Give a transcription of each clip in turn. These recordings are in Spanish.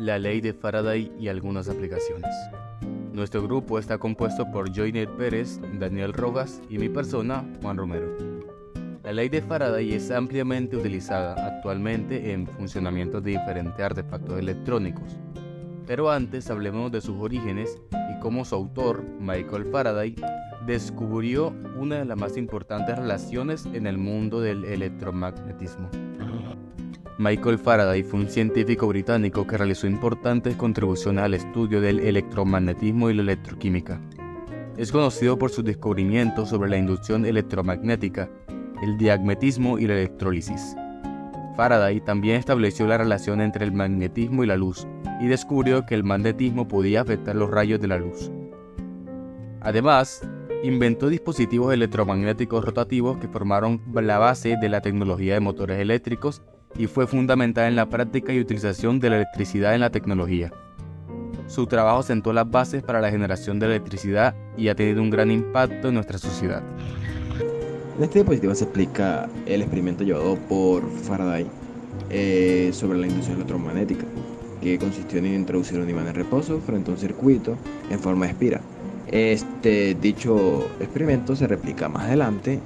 la ley de Faraday y algunas aplicaciones. Nuestro grupo está compuesto por Joynet Pérez, Daniel Rojas y mi persona, Juan Romero. La ley de Faraday es ampliamente utilizada actualmente en funcionamiento de diferentes artefactos electrónicos. Pero antes hablemos de sus orígenes y cómo su autor, Michael Faraday, descubrió una de las más importantes relaciones en el mundo del electromagnetismo. Michael Faraday fue un científico británico que realizó importantes contribuciones al estudio del electromagnetismo y la electroquímica. Es conocido por sus descubrimientos sobre la inducción electromagnética, el diamagnetismo y la electrólisis. Faraday también estableció la relación entre el magnetismo y la luz y descubrió que el magnetismo podía afectar los rayos de la luz. Además, inventó dispositivos electromagnéticos rotativos que formaron la base de la tecnología de motores eléctricos y fue fundamental en la práctica y utilización de la electricidad en la tecnología. Su trabajo sentó las bases para la generación de electricidad y ha tenido un gran impacto en nuestra sociedad. En este diapositiva se explica el experimento llevado por Faraday sobre la inducción electromagnética, que consistió en introducir un imán en reposo frente a un circuito en forma de espiral. Dicho experimento se replica más adelante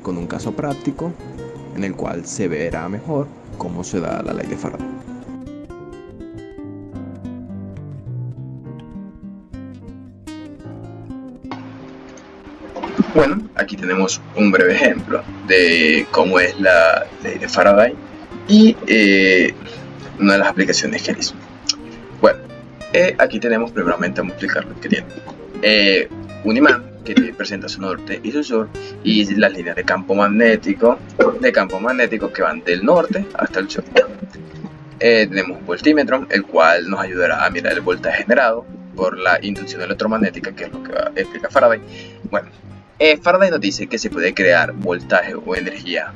con un caso práctico en el cual se verá mejor cómo se da la ley de Faraday. Bueno, aquí tenemos un breve ejemplo de cómo es la ley de Faraday y una de las aplicaciones que hizo. Bueno, aquí tenemos primeramente, vamos a explicar lo que tiene. Un imán que presenta su norte y su sur y las líneas de campo magnético que van del norte hasta el sur. Tenemos un voltímetro, el cual nos ayudará a mirar el voltaje generado por la inducción electromagnética, que es lo que explica Faraday. Bueno, Faraday nos dice que se puede crear voltaje o energía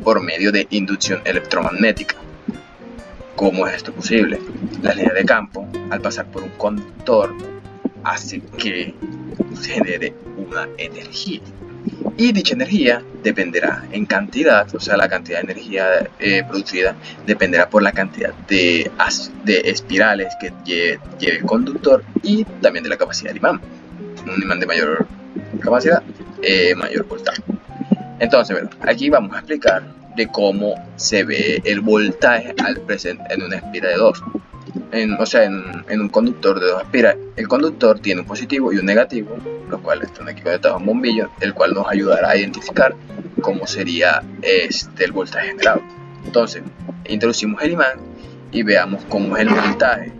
por medio de inducción electromagnética. ¿Cómo es esto posible? Las líneas de campo, al pasar por un conductor, hace que se genere una energía. Y dicha energía dependerá en cantidad, o sea, la cantidad de energía producida dependerá por la cantidad de espirales que lleve el conductor y también de la capacidad del imán. Un imán de mayor capacidad, mayor voltaje. Entonces, bueno, aquí vamos a explicar de cómo se ve el voltaje al presente en una espiral de dos. En un conductor de dos espirales. El conductor tiene un positivo y un negativo, los cuales están aquí conectados a un bombillo, el cual nos ayudará a identificar cómo sería el voltaje generado. Entonces, introducimos el imán y veamos cómo es el voltaje.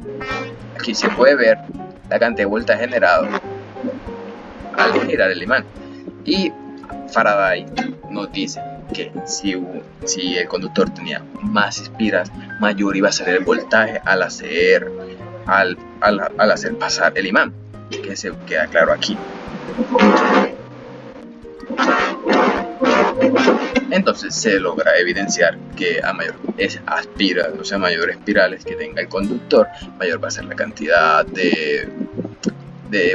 Aquí se puede ver la cantidad de voltaje generado al girar el imán. Y Faraday nos dice que si el conductor tenía más espiras, mayor iba a ser el voltaje al hacer pasar el imán, que se queda claro aquí. Entonces se logra evidenciar que a mayor mayor espirales que tenga el conductor, mayor va a ser la cantidad de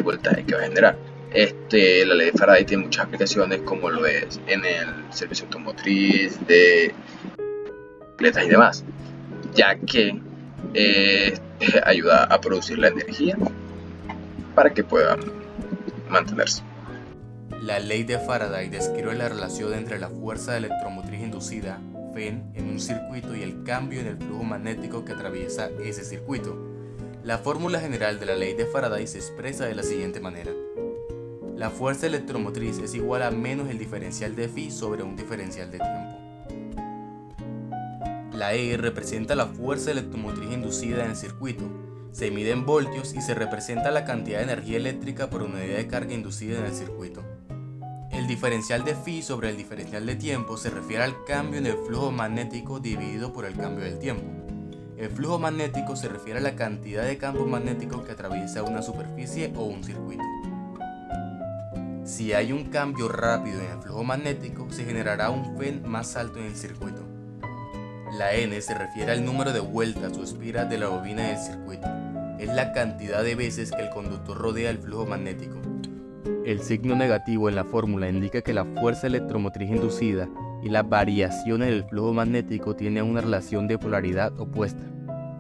voltaje que va a generar. La ley de Faraday tiene muchas aplicaciones, como lo es en el servicio automotriz, de bicicletas y demás, ya que ayuda a producir la energía para que puedan mantenerse. La ley de Faraday describe la relación entre la fuerza electromotriz inducida, Fen, en un circuito y el cambio en el flujo magnético que atraviesa ese circuito. La fórmula general de la ley de Faraday se expresa de la siguiente manera. La fuerza electromotriz es igual a menos el diferencial de phi sobre un diferencial de tiempo. La E representa la fuerza electromotriz inducida en el circuito. Se mide en voltios y se representa la cantidad de energía eléctrica por unidad de carga inducida en el circuito. El diferencial de phi sobre el diferencial de tiempo se refiere al cambio en el flujo magnético dividido por el cambio del tiempo. El flujo magnético se refiere a la cantidad de campo magnético que atraviesa una superficie o un circuito. Si hay un cambio rápido en el flujo magnético, se generará un Fen más alto en el circuito. La N se refiere al número de vueltas o espiras de la bobina del circuito. Es la cantidad de veces que el conductor rodea el flujo magnético. El signo negativo en la fórmula indica que la fuerza electromotriz inducida y las variaciones del flujo magnético tienen una relación de polaridad opuesta.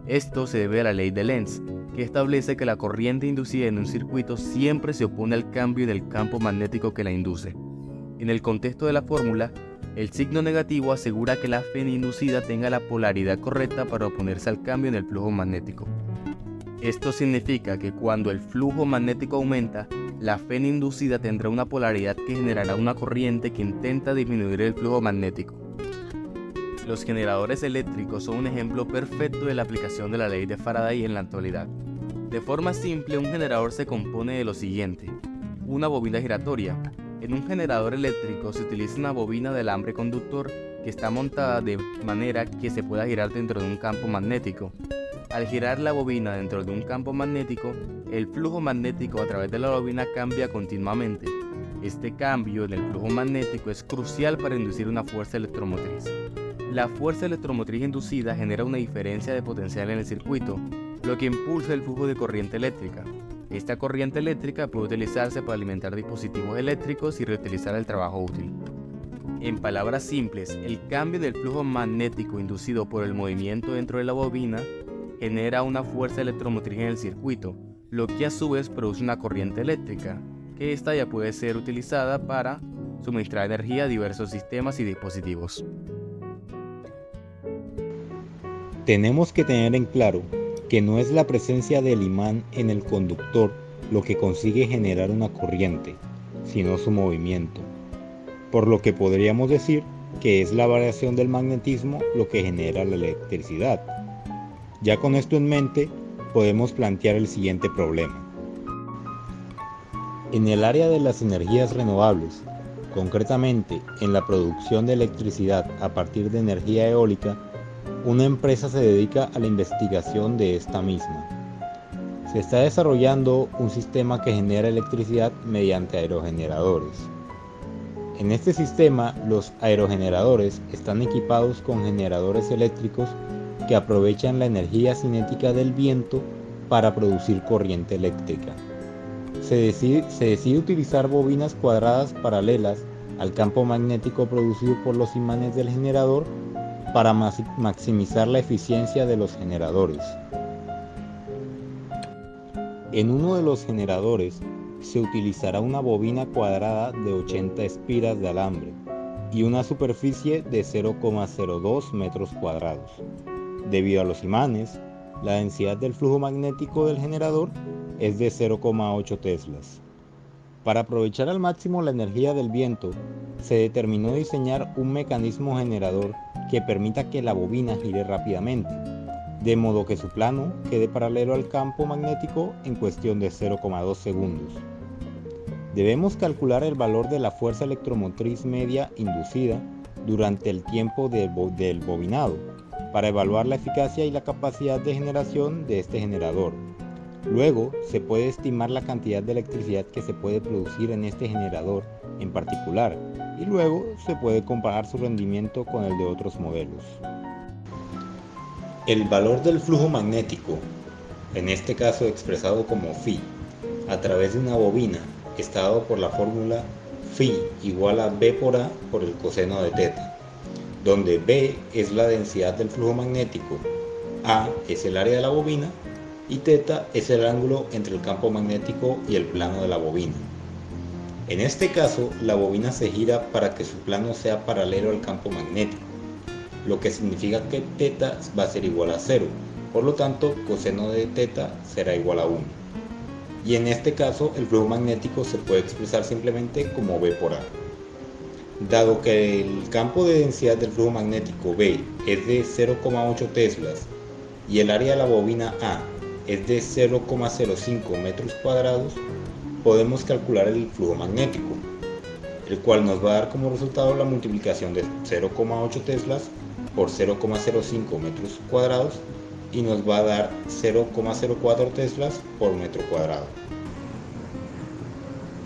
Esto se debe a la ley de Lenz, que establece que la corriente inducida en un circuito siempre se opone al cambio en el campo magnético que la induce. En el contexto de la fórmula, el signo negativo asegura que la FEN inducida tenga la polaridad correcta para oponerse al cambio en el flujo magnético. Esto significa que cuando el flujo magnético aumenta, la FEN inducida tendrá una polaridad que generará una corriente que intenta disminuir el flujo magnético. Los generadores eléctricos son un ejemplo perfecto de la aplicación de la ley de Faraday en la actualidad. De forma simple, un generador se compone de lo siguiente: una bobina giratoria. En un generador eléctrico se utiliza una bobina de alambre conductor que está montada de manera que se pueda girar dentro de un campo magnético. Al girar la bobina dentro de un campo magnético, el flujo magnético a través de la bobina cambia continuamente. Este cambio en el flujo magnético es crucial para inducir una fuerza electromotriz. La fuerza electromotriz inducida genera una diferencia de potencial en el circuito, lo que impulsa el flujo de corriente eléctrica. Esta corriente eléctrica puede utilizarse para alimentar dispositivos eléctricos y reutilizar el trabajo útil. En palabras simples, el cambio del flujo magnético inducido por el movimiento dentro de la bobina genera una fuerza electromotriz en el circuito, lo que a su vez produce una corriente eléctrica, que esta ya puede ser utilizada para suministrar energía a diversos sistemas y dispositivos. Tenemos que tener en claro que no es la presencia del imán en el conductor lo que consigue generar una corriente, sino su movimiento, por lo que podríamos decir que es la variación del magnetismo lo que genera la electricidad. Ya con esto en mente, podemos plantear el siguiente problema. En el área de las energías renovables, concretamente en la producción de electricidad a partir de energía eólica, una empresa se dedica a la investigación de esta misma. Se está desarrollando un sistema que genera electricidad mediante aerogeneradores. En este sistema, los aerogeneradores están equipados con generadores eléctricos que aprovechan la energía cinética del viento para producir corriente eléctrica. Se decide utilizar bobinas cuadradas paralelas al campo magnético producido por los imanes del generador para maximizar la eficiencia de los generadores. En uno de los generadores se utilizará una bobina cuadrada de 80 espiras de alambre y una superficie de 0,02 metros cuadrados. Debido a los imanes, la densidad del flujo magnético del generador es de 0,8 teslas. Para aprovechar al máximo la energía del viento, se determinó diseñar un mecanismo generador que permita que la bobina gire rápidamente, de modo que su plano quede paralelo al campo magnético en cuestión de 0,2 segundos. Debemos calcular el valor de la fuerza electromotriz media inducida durante el tiempo del bobinado, para evaluar la eficacia y la capacidad de generación de este generador. Luego, se puede estimar la cantidad de electricidad que se puede producir en este generador en particular, y luego se puede comparar su rendimiento con el de otros modelos. El valor del flujo magnético, en este caso expresado como Φ, a través de una bobina, está dado por la fórmula Φ igual a B por A por el coseno de teta, donde B es la densidad del flujo magnético, A es el área de la bobina y teta es el ángulo entre el campo magnético y el plano de la bobina. En este caso, la bobina se gira para que su plano sea paralelo al campo magnético, lo que significa que teta va a ser igual a 0, por lo tanto coseno de teta será igual a 1. Y en este caso el flujo magnético se puede expresar simplemente como B por A. Dado que el campo de densidad del flujo magnético B es de 0,8 teslas y el área de la bobina A es de 0,05 metros cuadrados, podemos calcular el flujo magnético, el cual nos va a dar como resultado la multiplicación de 0,8 teslas por 0,05 metros cuadrados y nos va a dar 0,04 teslas por metro cuadrado.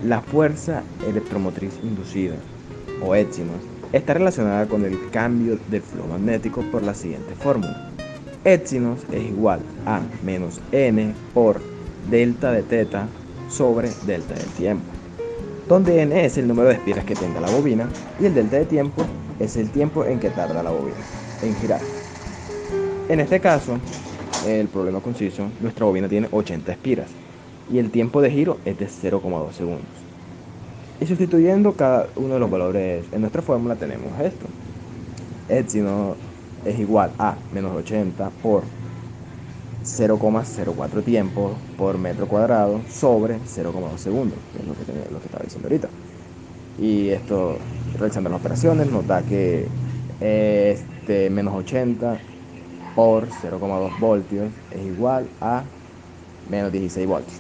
La fuerza electromotriz inducida, o Epsilon, está relacionada con el cambio del flujo magnético por la siguiente fórmula. Epsilon es igual a menos n por delta de teta sobre delta del tiempo, donde n es el número de espiras que tenga la bobina y el delta de tiempo es el tiempo en que tarda la bobina en girar. En este caso, el problema consiste en nuestra bobina tiene 80 espiras y el tiempo de giro es de 0,2 segundos. Y sustituyendo cada uno de los valores en nuestra fórmula tenemos esto. Epsilon es igual a menos 80 por 0,04 tiempo por metro cuadrado sobre 0,2 segundos, que es lo que estaba diciendo ahorita. Y esto, realizando las operaciones, nos da que menos 80 por 0,2 voltios es igual a menos 16 voltios.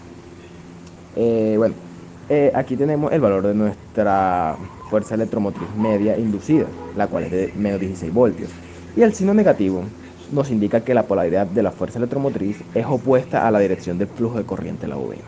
Aquí tenemos el valor de nuestra fuerza electromotriz media inducida, la cual es de menos 16 voltios. Y el signo negativo nos indica que la polaridad de la fuerza electromotriz es opuesta a la dirección del flujo de corriente de la bobina.